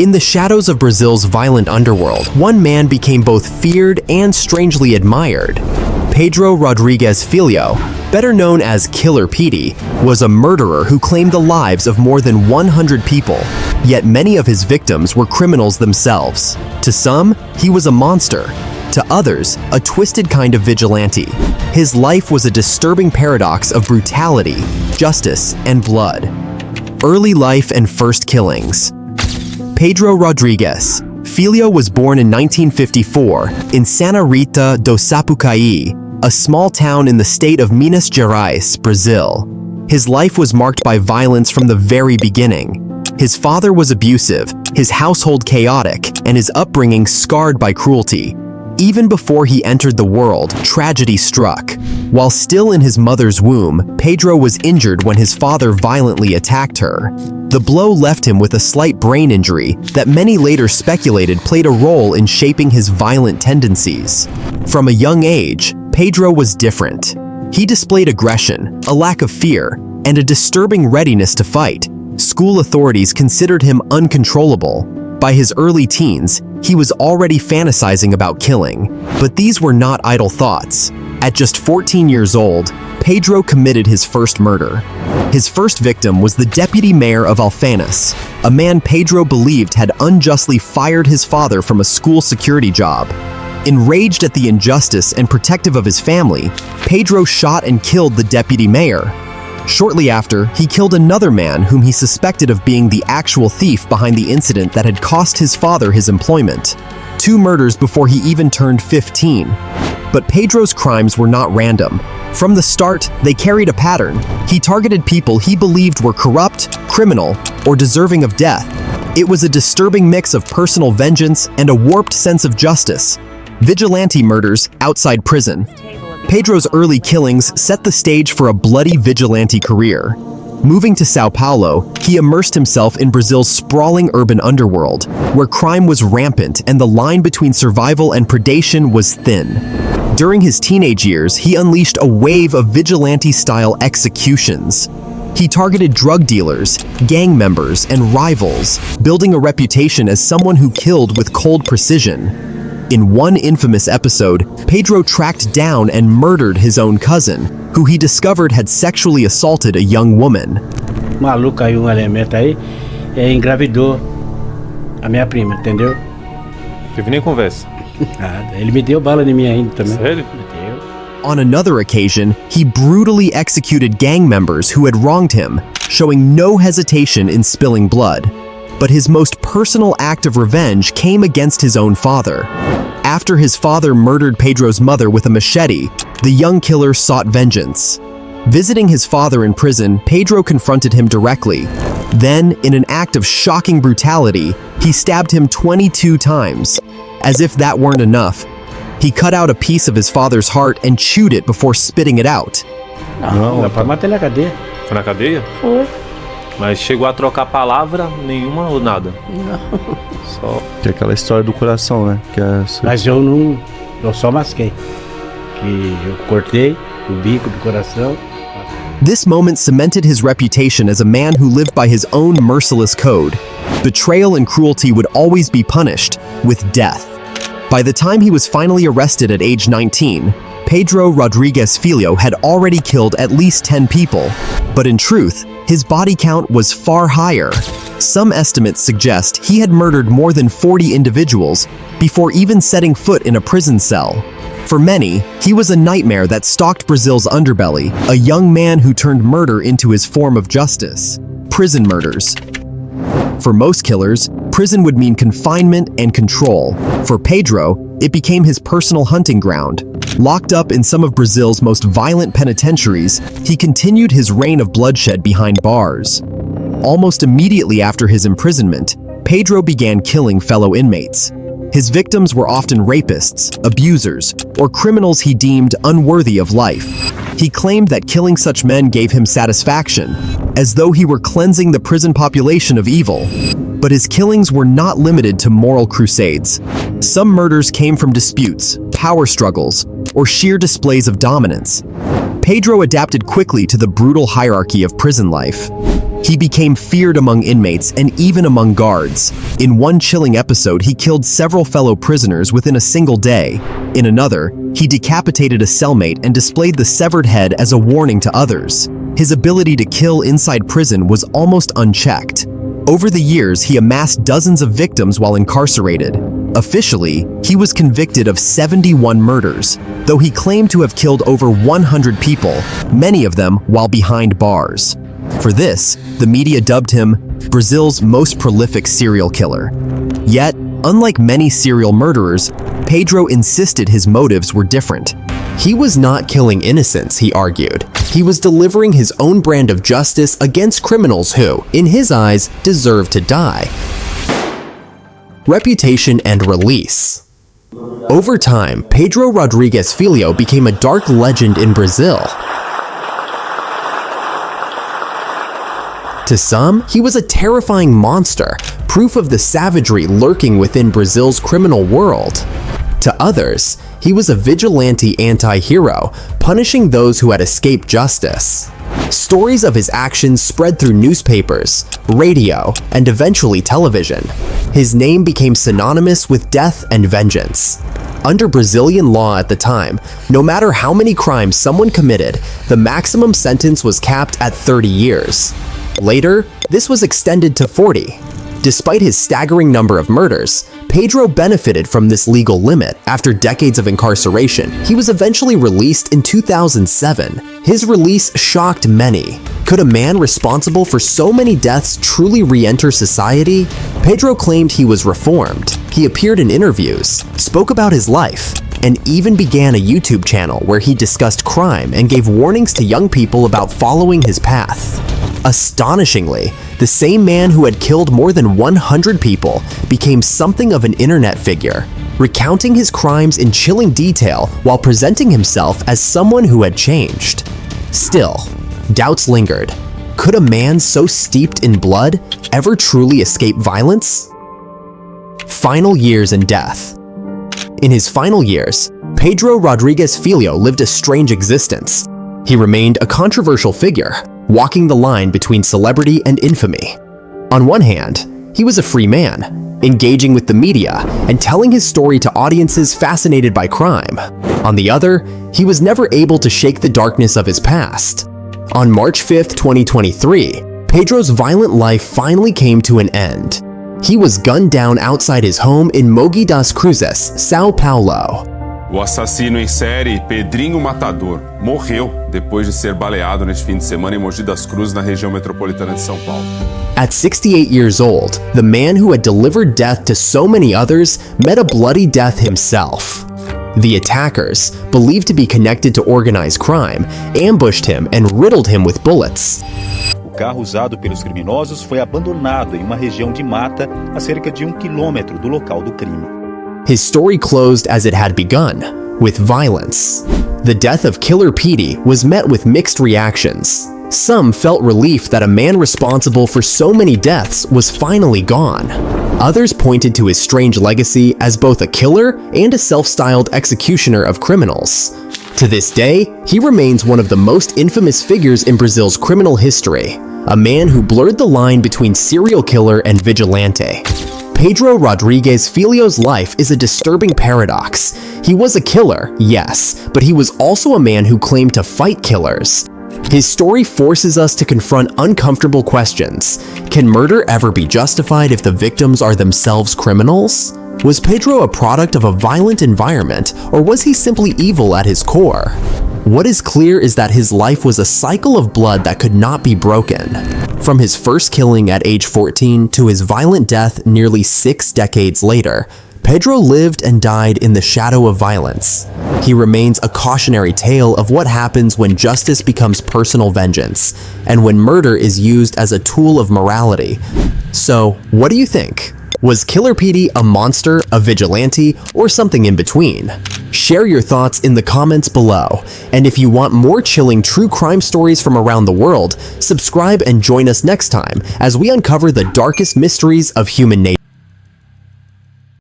In the shadows of Brazil's violent underworld, one man became both feared and strangely admired. Pedro Rodrigues Filho, better known as Killer Petey, was a murderer who claimed the lives of more than 100 people, yet many of his victims were criminals themselves. To some, he was a monster. To others, a twisted kind of vigilante. His life was a disturbing paradox of brutality, justice, and blood. Early life and first killings. Pedro Rodrigues Filho was born in 1954 in Santa Rita do Sapucaí, a small town in the state of Minas Gerais, Brazil. His life was marked by violence from the very beginning. His father was abusive, his household chaotic, and his upbringing scarred by cruelty. Even before he entered the world, tragedy struck. While still in his mother's womb, Pedro was injured when his father violently attacked her. The blow left him with a slight brain injury that many later speculated played a role in shaping his violent tendencies. From a young age, Pedro was different. He displayed aggression, a lack of fear, and a disturbing readiness to fight. School authorities considered him uncontrollable. By his early teens, he was already fantasizing about killing. But these were not idle thoughts. At just 14 years old, Pedro committed his first murder. His first victim was the deputy mayor of Alfenas, a man Pedro believed had unjustly fired his father from a school security job. Enraged at the injustice and protective of his family, Pedro shot and killed the deputy mayor. Shortly after, he killed another man whom he suspected of being the actual thief behind the incident that had cost his father his employment. 2 murders before he even turned 15. But Pedro's crimes were not random. From the start, they carried a pattern. He targeted people he believed were corrupt, criminal, or deserving of death. It was a disturbing mix of personal vengeance and a warped sense of justice. Vigilante murders outside prison. Pedro's early killings set the stage for a bloody vigilante career. Moving to Sao Paulo, he immersed himself in Brazil's sprawling urban underworld, where crime was rampant and the line between survival and predation was thin. During his teenage years, he unleashed a wave of vigilante-style executions. He targeted drug dealers, gang members, and rivals, building a reputation as someone who killed with cold precision. In one infamous episode, Pedro tracked down and murdered his own cousin, who he discovered had sexually assaulted a young woman. Maluco caiu elemento aí e engravidou a minha prima, entendeu? Teve nem conversa. Ele me deu bala em mim ainda também. Sério? On another occasion, he brutally executed gang members who had wronged him, showing no hesitation in spilling blood. But his most personal act of revenge came against his own father. After his father murdered Pedro's mother with a machete, the young killer sought vengeance. Visiting his father in prison, Pedro confronted him directly. Then, in an act of shocking brutality, he stabbed him 22 times. As if that weren't enough, he cut out a piece of his father's heart and chewed it before spitting it out. Não, para matar na cadeia. Foi na cadeia? Foi. Mas chegou a trocar palavra nenhuma ou nada? Não. Só. Que é aquela história do coração, né? Que é... Mas eu não, eu só masquei. Que eu cortei o bico do coração. This moment cemented his reputation as a man who lived by his own merciless code. Betrayal and cruelty would always be punished with death. By the time he was finally arrested at age 19, Pedro Rodrigues Filho had already killed at least 10 people. But in truth, his body count was far higher. Some estimates suggest he had murdered more than 40 individuals before even setting foot in a prison cell. For many, he was a nightmare that stalked Brazil's underbelly, a young man who turned murder into his form of justice. Prison murders. For most killers, prison would mean confinement and control. For Pedro, it became his personal hunting ground. Locked up in some of Brazil's most violent penitentiaries, he continued his reign of bloodshed behind bars. Almost immediately after his imprisonment, Pedro began killing fellow inmates. His victims were often rapists, abusers, or criminals he deemed unworthy of life. He claimed that killing such men gave him satisfaction, as though he were cleansing the prison population of evil. But his killings were not limited to moral crusades. Some murders came from disputes, power struggles, or sheer displays of dominance. Pedro adapted quickly to the brutal hierarchy of prison life. He became feared among inmates and even among guards. In one chilling episode, he killed several fellow prisoners within a single day. In another, he decapitated a cellmate and displayed the severed head as a warning to others. His ability to kill inside prison was almost unchecked. Over the years, he amassed dozens of victims while incarcerated. Officially, he was convicted of 71 murders, though he claimed to have killed over 100 people, many of them while behind bars. For this, the media dubbed him Brazil's most prolific serial killer. Yet, unlike many serial murderers, Pedro insisted his motives were different. He was not killing innocents, he argued. He was delivering his own brand of justice against criminals who, in his eyes, deserved to die. Reputation and release. Over time, Pedro Rodrigues Filho became a dark legend in Brazil. To some, he was a terrifying monster, proof of the savagery lurking within Brazil's criminal world. To others, he was a vigilante anti-hero, punishing those who had escaped justice. Stories of his actions spread through newspapers, radio, and eventually television. His name became synonymous with death and vengeance. Under Brazilian law at the time, no matter how many crimes someone committed, the maximum sentence was capped at 30 years. Later, this was extended to 40. Despite his staggering number of murders, Pedro benefited from this legal limit. After decades of incarceration, he was eventually released in 2007. His release shocked many. Could a man responsible for so many deaths truly re-enter society? Pedro claimed he was reformed. He appeared in interviews, spoke about his life, and even began a YouTube channel where he discussed crime and gave warnings to young people about following his path. Astonishingly, the same man who had killed more than 100 people became something of an internet figure, recounting his crimes in chilling detail while presenting himself as someone who had changed. Still, doubts lingered. Could a man so steeped in blood ever truly escape violence? Final years and death. In his final years, Pedro Rodrigues Filho lived a strange existence. He remained a controversial figure, walking the line between celebrity and infamy. On one hand, he was a free man, engaging with the media and telling his story to audiences fascinated by crime. On the other, he was never able to shake the darkness of his past. On March 5th, 2023, Pedro's violent life finally came to an end. He was gunned down outside his home in Mogi das Cruzes, São Paulo. O assassino em série Pedrinho Matador morreu depois de ser baleado neste fim de semana em Mogi das Cruzes, na região metropolitana de São Paulo. At 68 years old, the man who had delivered death to so many others met a bloody death himself. The attackers, believed to be connected to organized crime, ambushed him and riddled him with bullets. O carro usado pelos criminosos foi abandonado em uma região de mata a cerca de 1 quilômetro do local do crime. His story closed as it had begun, with violence. The death of Killer Petey was met with mixed reactions. Some felt relief that a man responsible for so many deaths was finally gone. Others pointed to his strange legacy as both a killer and a self-styled executioner of criminals. To this day, he remains one of the most infamous figures in Brazil's criminal history, a man who blurred the line between serial killer and vigilante. Pedro Rodrigues Filho's life is a disturbing paradox. He was a killer, yes, but he was also a man who claimed to fight killers. His story forces us to confront uncomfortable questions. Can murder ever be justified if the victims are themselves criminals? Was Pedro a product of a violent environment, or was he simply evil at his core? What is clear is that his life was a cycle of blood that could not be broken. From his first killing at age 14 to his violent death nearly 6 decades later, Pedro lived and died in the shadow of violence. He remains a cautionary tale of what happens when justice becomes personal vengeance, and when murder is used as a tool of morality. So, what do you think? Was Killer Petey a monster, a vigilante, or something in between? Share your thoughts in the comments below, and if you want more chilling true crime stories from around the world, subscribe and join us next time as we uncover the darkest mysteries of human nature.